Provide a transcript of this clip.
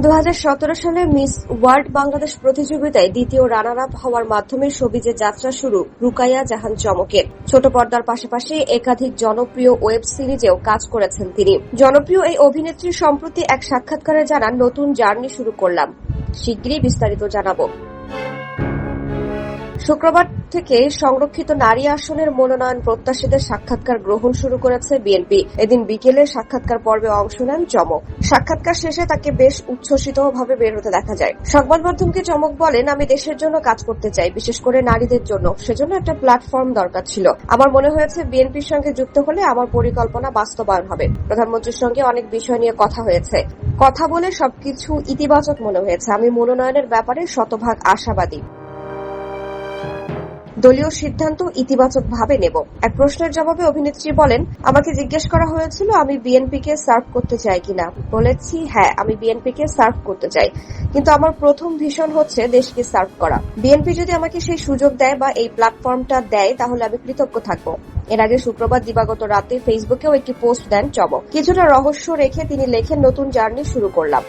সালে miss world Bangladesh প্রতিযোগিতায় দ্বিতীয় রানার আপ হওয়ার মাধ্যমে শোবিজে যাত্রা শুরু রুকাইয়া জাহান চমকের। ছোট পর্দার পাশাপাশি একাধিক জনপ্রিয় ওয়েব সিরিজেও কাজ করেছেন তিনি। জনপ্রিয় এই অভিনেত্রী সম্প্রতি এক সাক্ষাৎকারে জানান, নতুন জার্নি শুরু করলাম, শিগগিরই বিস্তারিত জানাবো। শুক্রবার থেকে সংরক্ষিত নারী আসনের মনোনয়ন প্রত্যাশীদের সাক্ষাৎকার গ্রহণ শুরু করেছে বিএনপি। এদিন বিকেলে সাক্ষাৎকার পর্বে অংশ নেন চমক। সাক্ষাৎকার শেষে তাকে বেশ উচ্ছ্বসিতভাবে বের হতে দেখা যায়। সংবাদ মাধ্যমকে চমক বলেন, আমি দেশের জন্য কাজ করতে চাই, বিশেষ করে নারীদের জন্য। সেজন্য একটা প্ল্যাটফর্ম দরকার ছিল। আমার মনে হয়েছে বিএনপির সঙ্গে যুক্ত হলে আমার পরিকল্পনা বাস্তবায়ন হবে। প্রধানমন্ত্রীর সঙ্গে অনেক বিষয় নিয়ে কথা হয়েছে। কথা বলে সবকিছু ইতিবাচক মনে হয়েছে। আমি মনোনয়নের ব্যাপারে শতভাগ আশাবাদী। দলীয় সিদ্ধান্ত ইতিবাচকভাবে নেব। এক প্রশ্নের জবাবে অভিনেত্রী বলেন, আমাকে জিজ্ঞেস করা হয়েছিল আমি বিএনপিকে সার্ভ করতে চাই কিনা। বলেছি হ্যাঁ, আমি বিএনপিকে সার্ভ করতে চাই, কিন্তু আমার প্রথম ভিশন হচ্ছে দেশকে সার্ভ করা। বিএনপি যদি আমাকে সেই সুযোগ দেয় বা এই প্ল্যাটফর্মটা দেয় তাহলে আমি কৃতজ্ঞ থাকব। এর আগে শুক্রবার দিবাগত রাতে ফেসবুকেও একটি পোস্ট দেন চমক। কিছুটা রহস্য রেখে তিনি লেখেন, নতুন জার্নি শুরু করলাম।